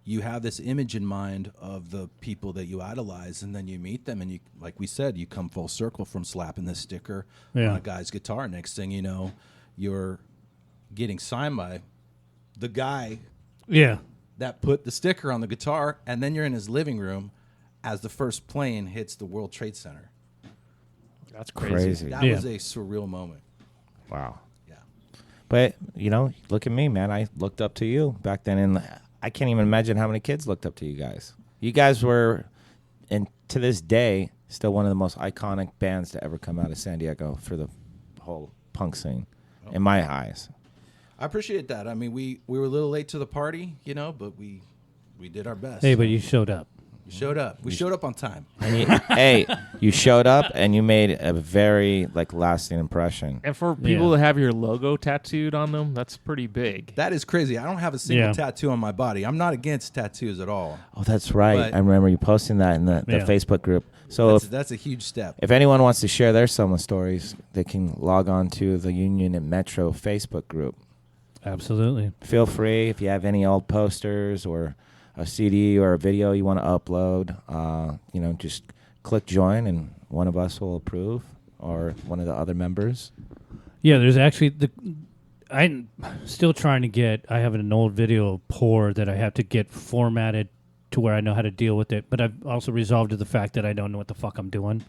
you have this image in mind of the people that you idolize, and then you meet them, and you, like we said, you come full circle from slapping this sticker
Yeah.
on a guy's guitar. Next thing you know, you're getting signed by the guy
Yeah.
that put the sticker on the guitar, and then you're in his living room as the first plane hits the World Trade Center.
that's crazy.
Crazy.
That
Yeah.
was a surreal moment.
Wow.
Yeah.
But, look at me, man. I looked up to you back then, and I can't even imagine how many kids looked up to you guys. You guys were, and to this day, still one of the most iconic bands to ever come out of San Diego for the whole punk scene, in my eyes.
I appreciate that. I mean, we were a little late to the party, but we did our best.
Hey, but you showed up.
Showed up. We showed up on time.
And hey, you showed up and you made a very lasting impression.
And for people to have your logo tattooed on them, that's pretty big.
That is crazy. I don't have a single tattoo on my body. I'm not against tattoos at all.
Oh, that's right.
But
I remember you posting that in the Facebook group. So
that's a huge step.
If anyone wants to share their Soma stories, they can log on to the Union and Metro Facebook group.
Absolutely.
Feel free if you have any old posters or a CD or a video you want to upload, just click join and one of us will approve or one of the other members.
Yeah, there's actually I'm still trying to get. I have an old video of Pour that I have to get formatted to where I know how to deal with it. But I've also resolved to the fact that I don't know what the fuck I'm doing.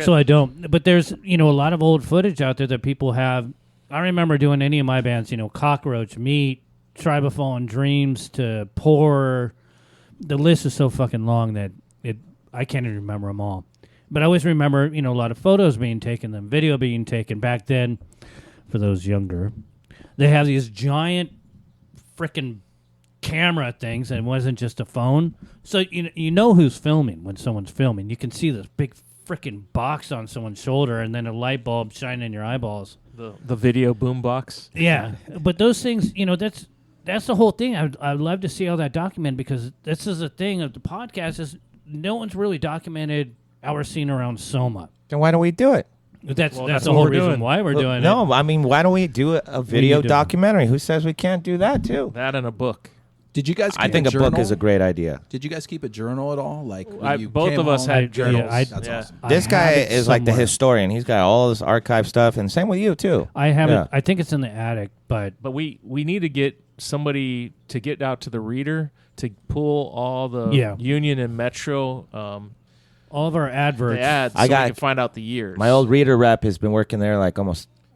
So I don't. But there's a lot of old footage out there that people have. I remember doing any of my bands. Cockroach, Meat, Tribe of Fallen Dreams to Pour. The list is so fucking long that I can't even remember them all. But I always remember, a lot of photos being taken, them video being taken. Back then, for those younger, they have these giant frickin' camera things, and it wasn't just a phone. So you know who's filming when someone's filming. You can see this big frickin' box on someone's shoulder, and then a light bulb shining in your eyeballs.
The video boom box.
Yeah, but those things, that's the whole thing. I'd love to see all that documented, because this is the thing of the podcast is no one's really documented our scene around Soma.
Then why don't we do it?
That's the
what
whole
we're
reason
doing.
why we're doing it.
No, I mean, why don't we do a video
need to.
documentary? Who says we can't do that too?
That and a book.
Did you guys keep
I think a
journal?
book is a great idea.
Did you guys keep a journal at all? Like when you
both
came
of us
home,
had journals.
That's
Yeah.
awesome.
This
I
guy
have it
is like the
somewhere.
historian. He's got all this archive stuff, and same with you too.
I have
Yeah.
it. I think it's in the attic, but
But we need to get somebody to get out to the reader to pull all the Union and Metro
all of our adverts.
the ads
I
so
got-
we can find out the years.
My old reader rep has been working there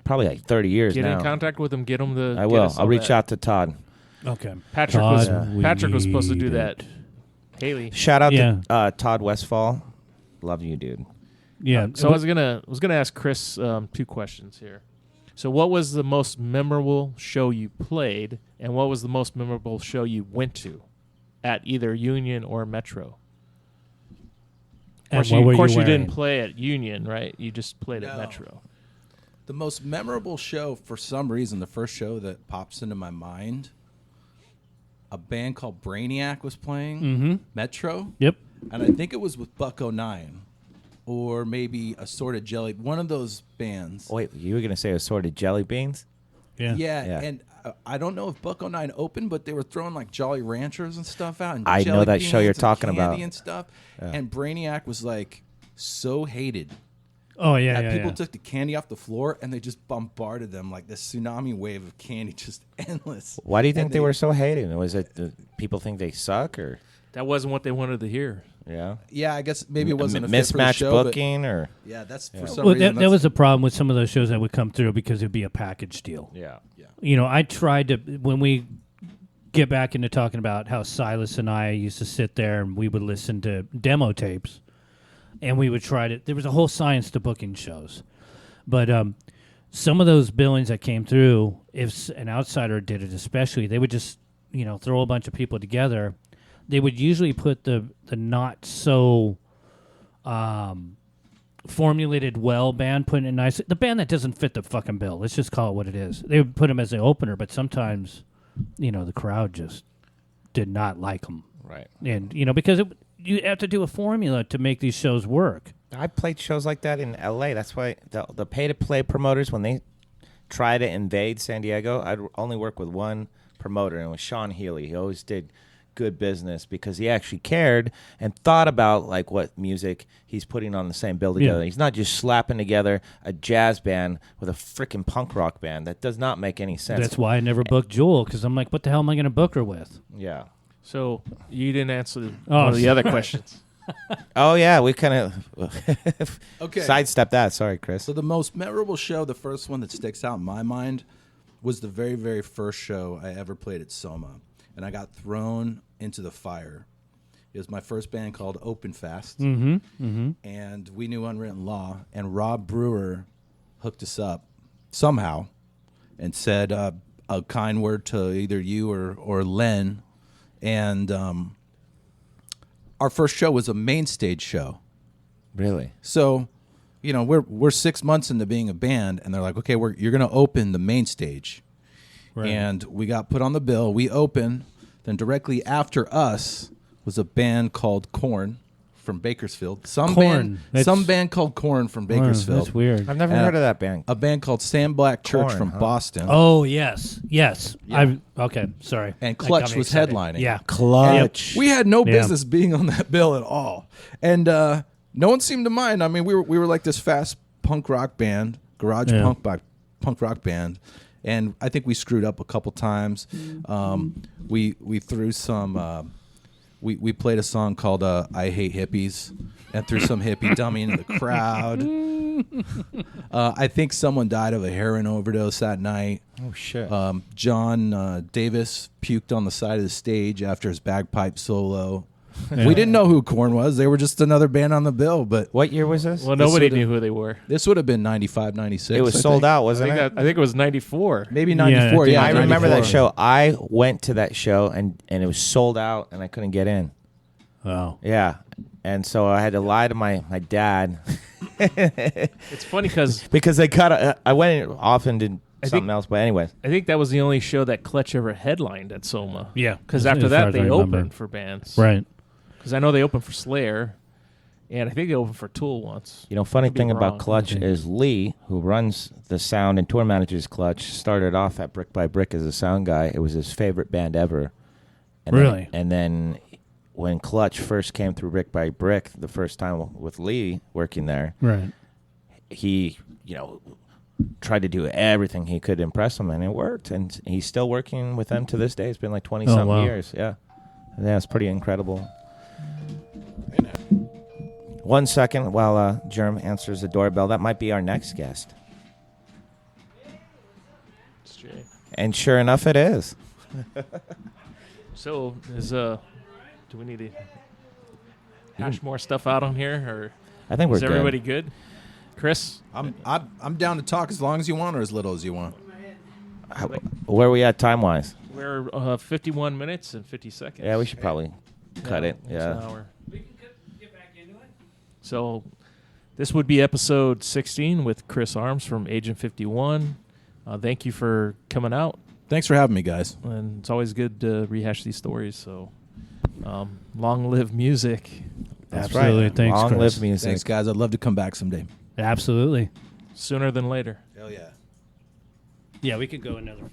probably 30 years
Get
now.
in contact with them. Get them to.
I
get
will.
us all
I'll reach
that.
out to Todd.
Okay.
Patrick
Todd, we
Patrick was supposed to do
need
that.
it.
Haley.
Shout out
Yeah.
to Todd Westfall. Love you, dude.
Yeah.
So I was gonna ask Chris two questions here. So what was the most memorable show you played, and what was the most memorable show you went to, at either Union or Metro?
And what were
Of course,
you
you didn't
wearing?
play at Union, right? You just played at
No.
Metro.
The most memorable show, for some reason, the first show that pops into my mind, a band called Brainiac was playing, Metro,
Yep.
and I think it was with Buck 09, or maybe Assorted Jelly, one of those bands.
Wait, you were going to say assorted jelly beans?
Yeah.
Yeah,
Yeah.
and I don't know if Buck 09 opened, but they were throwing like Jolly Ranchers and stuff out. And
I know
jelly
that show
beans
you're
and
talking
candy
about.
and stuff. And Brainiac was like so hated.
Oh yeah.
And
Yeah.
people
yeah.
took the candy off the floor and they just bombarded them like this tsunami wave of candy, just endless.
Why do you think
And
they were so hated? Was it people think they suck or
That wasn't what they wanted to hear.
yeah?
Yeah, I guess maybe it wasn't a fit for the
mismatched
show, but
booking or
yeah, that's for some
Well,
reason.
that was the problem with some of those shows that would come through, because it'd be a package deal.
yeah.
I tried to, when we get back into talking about how Silas and I used to sit there and we would listen to demo tapes, and we would try to, there was a whole science to booking shows. But some of those billings that came through, if an outsider did it especially, they would just, throw a bunch of people together. They would usually put the not so formulated well band, put it nice. The band that doesn't fit the fucking bill. Let's just call it what it is. They would put them as the opener, but sometimes, the crowd just did not like them.
Right.
And, because you have to do a formula to make these shows work.
I played shows like that in LA. That's why the pay-to-play promoters, when they try to invade San Diego, I'd only work with one promoter, and it was Sean Healy. He always did good business because he actually cared and thought about like what music he's putting on the same bill together.
Yeah.
He's not just slapping together a jazz band with a freaking punk rock band. That does not make any sense.
That's why I never booked Jewel, because I'm like, what the hell am I going to book her with?
Yeah.
So you didn't answer one
Oh,
of the other questions.
Oh yeah, we kind of
Okay.
sidestepped that. Sorry, Chris.
So the most memorable show, the first one that sticks out in my mind, was the very, very first show I ever played at Soma. And I got thrown into the fire. It was my first band called Open Fast. And we knew Unwritten Law. And Rob Brewer hooked us up somehow and said a kind word to either you or Len. And our first show was a main stage show.
Really?
So, you know, we're 6 months into being a band, and they're like, okay, you're going to open the main stage.
Right.
And we got put on the bill. We opened. Then directly after us was a band called Korn from Bakersfield. Some band called Korn from Bakersfield.
That's weird.
I've never heard of that band.
A band called Sam Black Church
Korn,
from
huh?
Boston.
Oh, yes.
Yeah.
Okay, sorry.
And
That got
Clutch
me
was
excited.
headlining.
Yeah.
Clutch.
We had no
Yeah.
business being on that bill at all, and no one seemed to mind. I mean, we were like this fast punk rock band, garage
Yeah.
punk rock band, and I think we screwed up a couple times. We threw some. We played a song called "I Hate Hippies" and threw some hippie dummy into the crowd. I think someone died of a heroin overdose that night.
Oh, shit.
John Davis puked on the side of the stage after his bagpipe solo.
Yeah.
We didn't know who Korn was. They were just another band on the bill. But
What year was this?
Well, nobody
would've-
knew who they were.
this would have been 95, 96.
It was
I
sold
think.
out, wasn't it?
I think it was 94.
Maybe 94.
Yeah,
Yeah,
I remember
94.
that show. I went to that show, and it was sold out, and I couldn't get in.
Oh.
Yeah. And so I had to lie to my dad
It's funny because
because I went off and did
I
something
think-
else. But anyways,
I think that was the only show that Clutch ever headlined at Soma.
Yeah.
Because
As
after
far
that,
as I
they
remember.
opened for bands.
Right.
Because I know they opened for Slayer, and I think they opened for Tool once.
you know, funny
Could be
thing
wrong.
about Clutch
Okay.
is Lee, who runs the sound and tour manages Clutch, started off at Brick by Brick as a sound guy. It was his favorite band ever. And
Really?
And then when Clutch first came through Brick by Brick, the first time with Lee working there,
Right.
he, tried to do everything he could to impress them, and it worked. And he's still working with them to this day. It's been like 20-something
wow.
years. Yeah. Yeah, it's pretty incredible. 1 second while Jerm answers the doorbell. That might be our next guest.
It's Jay.
And sure enough, it is.
So, do we need to hash more stuff out on here, or
I think we're
is
good.
everybody good? Chris?
I'm down to talk as long as you want or as little as you want.
Where are we at time-wise?
We're 51 minutes and 50 seconds.
Yeah, we should probably cut it.
almost an
Yeah.
hour. So, this would be episode 16 with Chris Arms from Agent 51. Thank you for coming out,
Thanks for having me, guys.
and it's always good to rehash these stories. So, long live music.
That's
Absolutely.
right.
Thanks,
Long
Chris.
live music.
Thanks, guys. I'd love to come back someday.
Absolutely.
Sooner than later.
Hell yeah.
Yeah, we could go another